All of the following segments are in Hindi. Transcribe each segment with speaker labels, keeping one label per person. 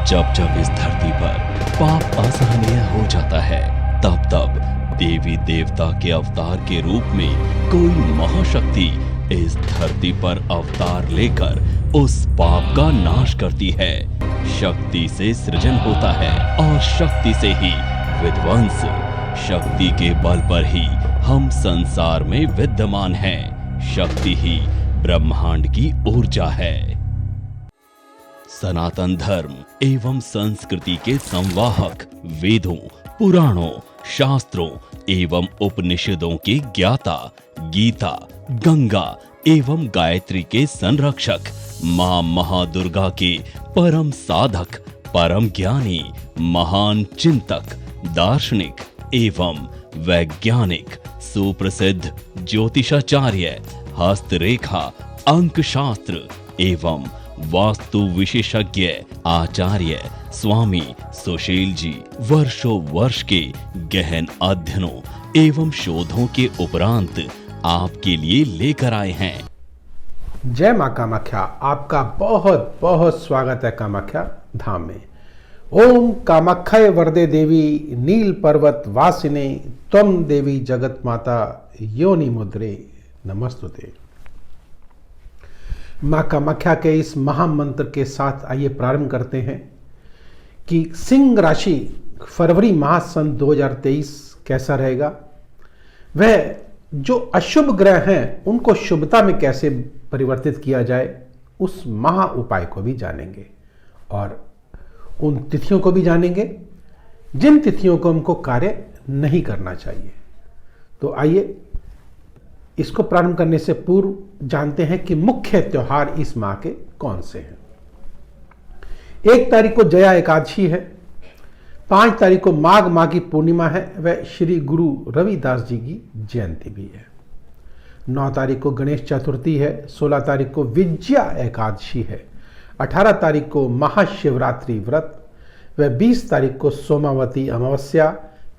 Speaker 1: जब जब इस धरती पर पाप असहनीय हो जाता है, तब तब देवी देवता के अवतार के रूप में कोई महाशक्ति इस धरती पर अवतार लेकर उस पाप का नाश करती है। शक्ति से सृजन होता है और शक्ति से ही विध्वंस। शक्ति के बल पर ही हम संसार में विद्यमान हैं। शक्ति ही ब्रह्मांड की ऊर्जा है। सनातन धर्म एवं संस्कृति के संवाहक, वेदों, पुराणों, शास्त्रों एवं उपनिषदों के ज्ञाता, गीता, गंगा एवं गायत्री के संरक्षक, मां महादुर्गा के परम साधक, परम ज्ञानी, महान चिंतक, दार्शनिक एवं वैज्ञानिक, सुप्रसिद्ध ज्योतिषाचार्य, हस्तरेखा, अंक शास्त्र एवं वास्तु विशेषज्ञ आचार्य स्वामी सुशील जी वर्षों वर्ष के गहन अध्ययनों एवं शोधों के उपरांत आपके लिए लेकर आए हैं।
Speaker 2: जय मां कामाख्या। आपका बहुत बहुत स्वागत है कामाख्या धाम में। ओम कामाख्याय वरदे देवी नील पर्वत वासिने त्वं देवी जगत माता योनि मुद्रे नमस्तुते। मां कामाख्या के इस महामंत्र के साथ आइए प्रारंभ करते हैं कि सिंह राशि फरवरी माह सन 2023 कैसा रहेगा। वह जो अशुभ ग्रह हैं उनको शुभता में कैसे परिवर्तित किया जाए, उस महा उपाय को भी जानेंगे और उन तिथियों को भी जानेंगे जिन तिथियों को हमको कार्य नहीं करना चाहिए। तो आइए इसको प्रारंभ करने से पूर्व जानते हैं कि मुख्य त्योहार इस माह के कौन से हैं। 1 तारीख को जया एकादशी है, 5 तारीख को माघ माह की पूर्णिमा है, वह श्री गुरु रविदास जी की जयंती भी है। 9 तारीख को गणेश चतुर्थी है, 16 तारीख को विजया एकादशी है, 18 तारीख को महाशिवरात्रि व्रत, वह 20 तारीख को सोमावती अमावस्या,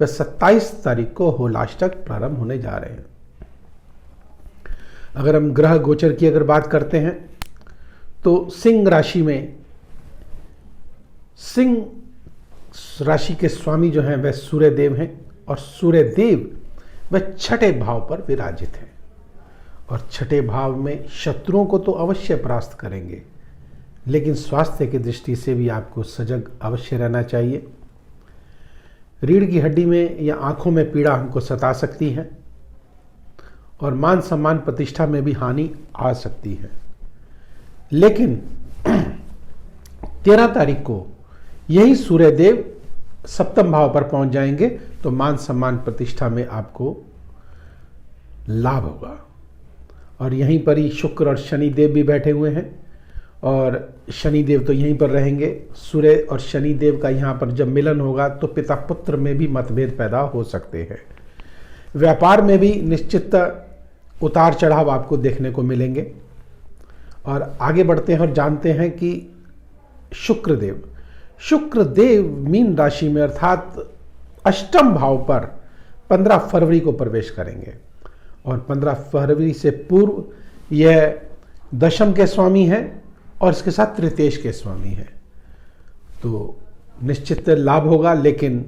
Speaker 2: वह 27 तारीख को होलाष्टक प्रारंभ होने जा रहे हैं। अगर हम ग्रह गोचर की अगर बात करते हैं तो सिंह राशि में सिंह राशि के स्वामी जो हैं वह सूर्यदेव हैं और सूर्यदेव वह छठे भाव पर विराजित हैं और छठे भाव में शत्रुओं को तो अवश्य परास्त करेंगे, लेकिन स्वास्थ्य की दृष्टि से भी आपको सजग अवश्य रहना चाहिए। रीढ़ की हड्डी में या आंखों में पीड़ा हमको सता सकती है और मान सम्मान प्रतिष्ठा में भी हानि आ सकती है। लेकिन 13 तारीख को यही सूर्यदेव सप्तम भाव पर पहुंच जाएंगे तो मान सम्मान प्रतिष्ठा में आपको लाभ होगा। और यहीं पर ही शुक्र और शनि देव भी बैठे हुए हैं और शनि देव तो यहीं पर रहेंगे। सूर्य और शनि देव का यहाँ पर जब मिलन होगा तो पिता पुत्र में भी मतभेद पैदा हो सकते हैं। व्यापार में भी निश्चित उतार चढ़ाव आपको देखने को मिलेंगे। और आगे बढ़ते हैं और जानते हैं कि शुक्रदेव मीन राशि में अर्थात अष्टम भाव पर 15 फरवरी को प्रवेश करेंगे और 15 फरवरी से पूर्व यह दशम के स्वामी हैं और इसके साथ तृतीयेश के स्वामी हैं। तो निश्चित लाभ होगा, लेकिन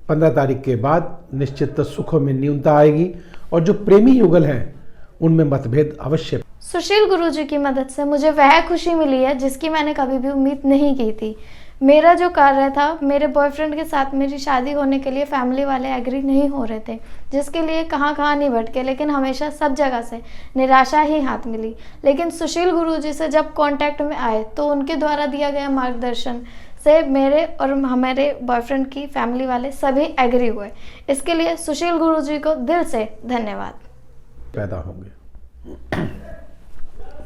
Speaker 2: 15 तारीख के बाद निश्चित सुखों में न्यूनता आएगी और जो प्रेमी युगल हैं उनमें मतभेद अवश्य।
Speaker 3: सुशील गुरुजी की मदद से मुझे वह खुशी मिली है जिसकी मैंने कभी भी उम्मीद नहीं की थी। मेरा जो कार्य था, मेरे बॉयफ्रेंड के साथ मेरी शादी होने के लिए फैमिली वाले एग्री नहीं हो रहे थे, जिसके लिए कहाँ कहाँ नहीं भटके, लेकिन हमेशा सब जगह से निराशा ही हाथ मिली। लेकिन सुशील गुरुजी से जब कांटेक्ट में आए तो उनके द्वारा दिया गया मार्गदर्शन से मेरे और हमारे बॉयफ्रेंड की फैमिली वाले सभी एग्री हुए। इसके लिए सुशील गुरुजी को दिल से धन्यवाद।
Speaker 2: पैदा होंगे।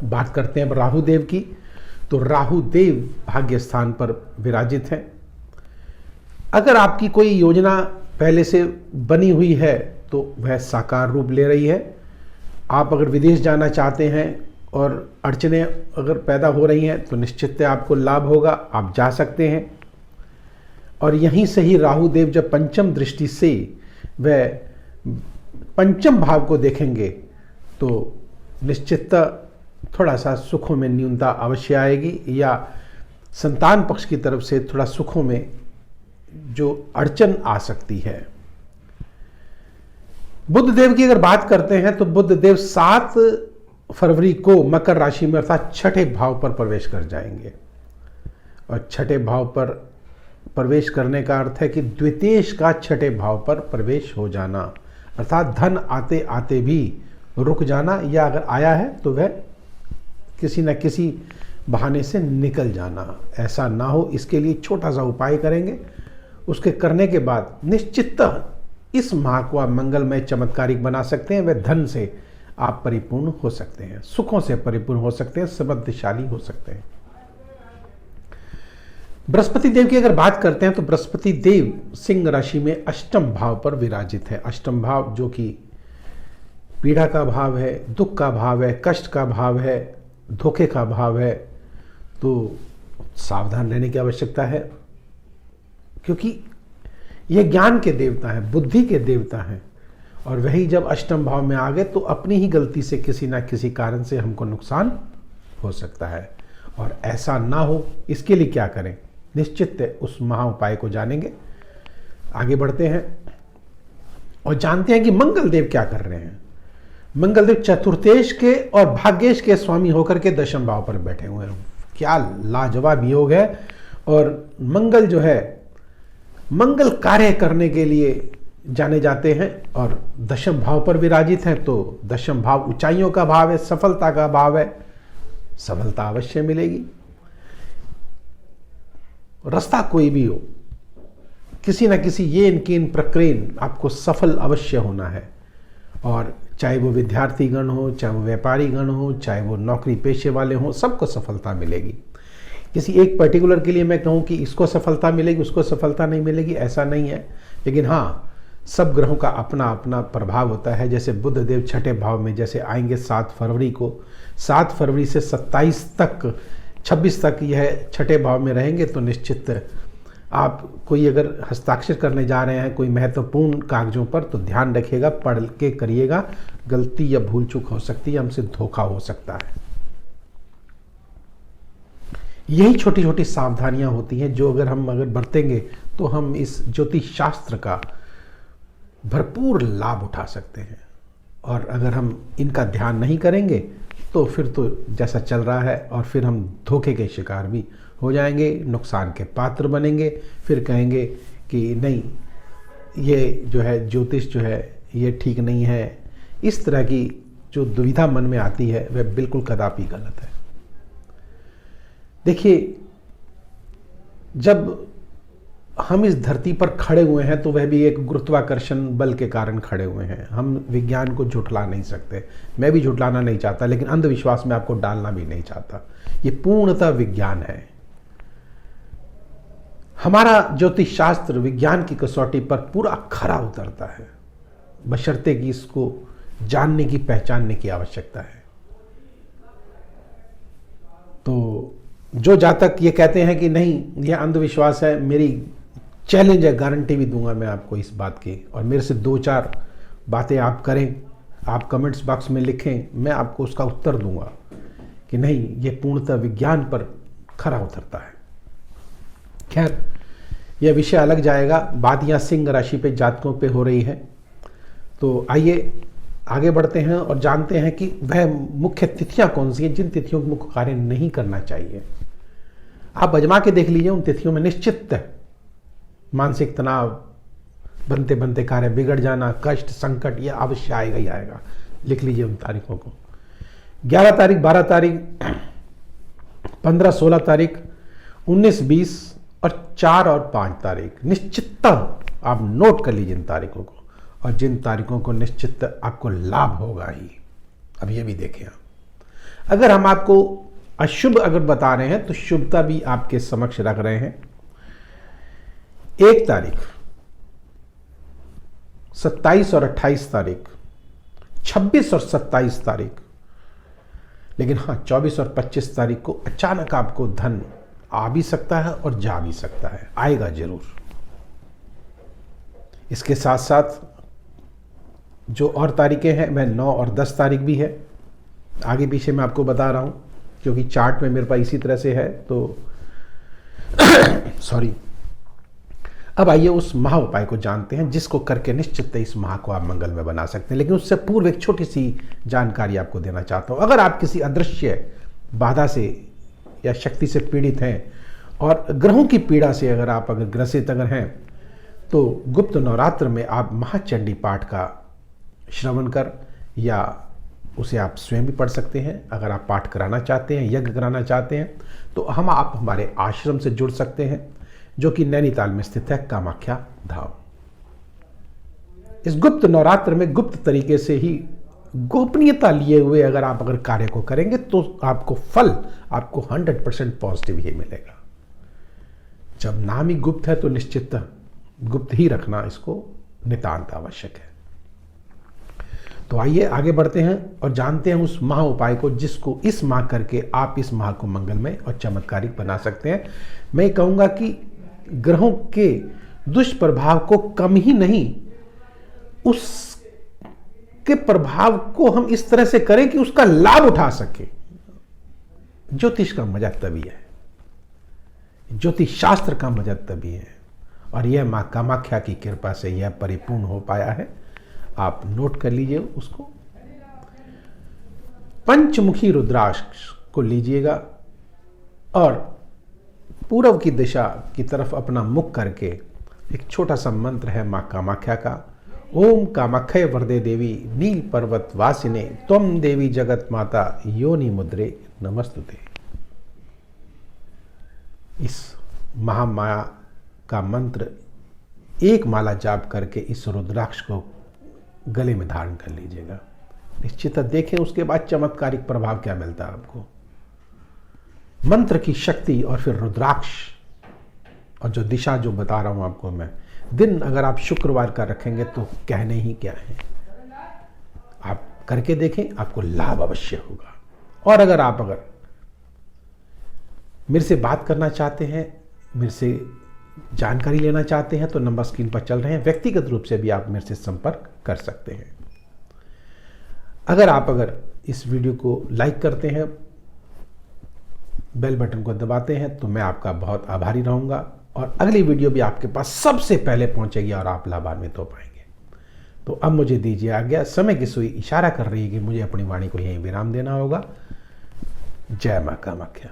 Speaker 2: बात करते हैं राहु देव की, तो राहु देव भाग्य स्थान पर विराजित हैं। अगर आपकी कोई योजना पहले से बनी हुई है तो वह साकार रूप ले रही है। आप अगर विदेश जाना चाहते हैं और अड़चने अगर पैदा हो रही हैं तो निश्चित आपको लाभ होगा, आप जा सकते हैं। और यहीं से ही राहु देव जब पंचम दृष्टि से वह पंचम भाव को देखेंगे तो निश्चित थोड़ा सा सुखों में न्यूनता अवश्य आएगी या संतान पक्ष की तरफ से थोड़ा सुखों में जो अड़चन आ सकती है। बुध देव की अगर बात करते हैं तो बुध देव 7 फरवरी को मकर राशि में अर्थात छठे भाव पर प्रवेश कर जाएंगे। और छठे भाव पर प्रवेश करने का अर्थ है कि द्वितीयेश का छठे भाव पर प्रवेश हो जाना, अर्थात धन आते आते भी रुक जाना, या अगर आया है तो वह किसी न किसी बहाने से निकल जाना। ऐसा ना हो, इसके लिए छोटा सा उपाय करेंगे। उसके करने के बाद निश्चिततः इस माह को आप मंगलमय चमत्कारिक बना सकते हैं। वह धन से आप परिपूर्ण हो सकते हैं, सुखों से परिपूर्ण हो सकते हैं, समृद्धशाली हो सकते हैं। बृहस्पति देव की अगर बात करते हैं तो बृहस्पति देव सिंह राशि में अष्टम भाव पर विराजित है। अष्टम भाव जो कि पीड़ा का भाव है, दुख का भाव है, कष्ट का भाव है, धोखे का भाव है। तो सावधान रहने की आवश्यकता है, क्योंकि ये ज्ञान के देवता हैं, बुद्धि के देवता हैं, और वही जब अष्टम भाव में आ गए तो अपनी ही गलती से किसी ना किसी कारण से हमको नुकसान हो सकता है। और ऐसा ना हो, इसके लिए क्या करें, निश्चित उस महा उपाय को जानेंगे। आगे बढ़ते हैं और जानते हैं कि मंगल देव क्या कर रहे हैं। मंगल देव चतुर्थेश के और भाग्येश के स्वामी होकर के दशम भाव पर बैठे हुए हैं। क्या लाजवाब योग है। और मंगल जो है, मंगल कार्य करने के लिए जाने जाते हैं और दशम भाव पर विराजित हैं। तो दशम भाव ऊंचाइयों का भाव है, सफलता का भाव है, सफलता अवश्य मिलेगी। रास्ता कोई भी हो, किसी न किसी ये इनकी प्रक्रिया आपको सफल अवश्य होना है। और चाहे वो विद्यार्थी गण हो, चाहे वो व्यापारी गण हो, चाहे वो नौकरी पेशे वाले हों, सबको सफलता मिलेगी। किसी एक पर्टिकुलर के लिए मैं कहूँ कि इसको सफलता मिलेगी, उसको सफलता नहीं मिलेगी, ऐसा नहीं है। लेकिन हाँ, सब ग्रहों का अपना अपना प्रभाव होता है। जैसे बुध देव छठे भाव में जैसे आएंगे 7 फरवरी को, 7 फरवरी से 26 तक यह छठे भाव में रहेंगे। तो निश्चित आप कोई अगर हस्ताक्षर करने जा रहे हैं कोई महत्वपूर्ण कागजों पर, तो ध्यान रखिएगा, पढ़ के करिएगा। गलती या भूल चूक हो सकती है, हमसे धोखा हो सकता है। यही छोटी छोटी सावधानियां होती हैं जो अगर बरतेंगे तो हम इस ज्योतिष शास्त्र का भरपूर लाभ उठा सकते हैं। और अगर हम इनका ध्यान नहीं करेंगे तो फिर तो जैसा चल रहा है, और फिर हम धोखे के शिकार भी हो जाएंगे, नुकसान के पात्र बनेंगे। फिर कहेंगे कि नहीं, ये जो है ज्योतिष जो है ये ठीक नहीं है। इस तरह की जो दुविधा मन में आती है वह बिल्कुल कदापि गलत है। देखिए, जब हम इस धरती पर खड़े हुए हैं तो वह भी एक गुरुत्वाकर्षण बल के कारण खड़े हुए हैं। हम विज्ञान को झुठला नहीं सकते, मैं भी झुठलाना नहीं चाहता, लेकिन अंधविश्वास में आपको डालना भी नहीं चाहता। ये पूर्णतः विज्ञान है। हमारा ज्योतिष शास्त्र विज्ञान की कसौटी पर पूरा खरा उतरता है, बशर्ते कि इसको जानने की, पहचानने की आवश्यकता है। तो जो जातक ये कहते हैं कि नहीं ये अंधविश्वास है, मेरी चैलेंज है, गारंटी भी दूंगा मैं आपको इस बात की, और मेरे से 2-4 बातें आप करें, आप कमेंट्स बॉक्स में लिखें, मैं आपको उसका उत्तर दूंगा कि नहीं, ये पूर्णतः विज्ञान पर खरा उतरता है। खैर, यह विषय अलग जाएगा। बात यहाँ सिंह राशि पे जातकों पे हो रही है। तो आइए आगे बढ़ते हैं और जानते हैं कि वह मुख्य तिथियां कौन सी हैं जिन तिथियों को मुख्य कार्य नहीं करना चाहिए। आप आजमा के देख लीजिए, उन तिथियों में निश्चित मानसिक तनाव, बनते बनते कार्य बिगड़ जाना, कष्ट, संकट, यह अवश्य आएगा ही आएगा। लिख लीजिए उन तारीखों को। 11 तारीख, 12 तारीख, 15, 16 तारीख, 19, 20 और 4 और 5 तारीख। निश्चितता आप नोट कर लीजिए इन तारीखों को, और जिन तारीखों को निश्चित आपको लाभ होगा ही। अब ये भी देखें आप, अगर हम आपको अशुभ अगर बता रहे हैं तो शुभता भी आपके समक्ष रख रहे हैं। 1 तारीख, 27 और 28 तारीख, 26 और 27 तारीख, लेकिन हाँ 24 और 25 तारीख को अचानक आपको धन आ भी सकता है और जा भी सकता है, आएगा जरूर। इसके साथ साथ जो और तारीखें हैं वह 9 और 10 तारीख भी है। आगे पीछे मैं आपको बता रहा हूँ क्योंकि चार्ट में मेरे पास इसी तरह से है। तो सॉरी। अब आइए उस महा उपाय को जानते हैं जिसको करके निश्चित इस माह को आप मंगल में बना सकते हैं। लेकिन उससे पूर्व एक छोटी सी जानकारी आपको देना चाहता हूँ। अगर आप किसी अदृश्य बाधा से या शक्ति से पीड़ित हैं और ग्रहों की पीड़ा से अगर ग्रसित हैं, तो गुप्त नवरात्र में आप महाचंडी पाठ का श्रवण कर या उसे आप स्वयं भी पढ़ सकते हैं। अगर आप पाठ कराना चाहते हैं, यज्ञ कराना चाहते हैं, तो आप हमारे आश्रम से जुड़ सकते हैं जो कि नैनीताल में स्थित है, कामाख्या धाम। इस गुप्त नवरात्र में गुप्त तरीके से ही गोपनीयता लिए हुए अगर कार्य को करेंगे तो आपको फल 100% पॉजिटिव ही मिलेगा। जब नाम ही गुप्त है तो निश्चित गुप्त ही रखना इसको नितांत आवश्यक है। तो आइए आगे बढ़ते हैं और जानते हैं उस महा उपाय को जिसको इस माह करके आप इस माह को मंगलमय और चमत्कारिक बना सकते हैं। मैं कहूँगा कि ग्रहों के दुष्प्रभाव को कम ही नहीं, उसके प्रभाव को हम इस तरह से करें कि उसका लाभ उठा सके। ज्योतिष का मजा तभी है, ज्योतिष शास्त्र का मजा तभी है, और यह मां कामाख्या की कृपा से यह परिपूर्ण हो पाया है। आप नोट कर लीजिए उसको। पंचमुखी रुद्राक्ष को लीजिएगा और पूर्व की दिशा की तरफ अपना मुख करके एक छोटा सा मंत्र है मां कामाख्या का। ओम कामाख्य वरदे देवी नील पर्वत वासिने त्वम देवी जगत माता योनि मुद्रे नमस्तुते। इस महामाया का मंत्र एक माला जाप करके इस रुद्राक्ष को गले में धारण कर लीजिएगा। निश्चित देखें उसके बाद चमत्कारिक प्रभाव क्या मिलता है आपको। मंत्र की शक्ति और फिर रुद्राक्ष और जो दिशा जो बता रहा हूं आपको मैं, दिन अगर आप शुक्रवार का रखेंगे तो कहने ही क्या है। आप करके देखें, आपको लाभ अवश्य होगा। और अगर मेरे से बात करना चाहते हैं, मेरे से जानकारी लेना चाहते हैं, तो नंबर स्क्रीन पर चल रहे हैं। व्यक्तिगत रूप से भी आप मेरे से संपर्क कर सकते हैं। अगर इस वीडियो को लाइक करते हैं, बेल बटन को दबाते हैं, तो मैं आपका बहुत आभारी रहूंगा और अगली वीडियो भी आपके पास सबसे पहले पहुंचेगी और आप लाभान्वित हो पाएंगे। तो अब मुझे दीजिए आज्ञा। समय की सुई इशारा कर रही है कि मुझे अपनी वाणी को यहीं विराम देना होगा। जय मां कामाख्या।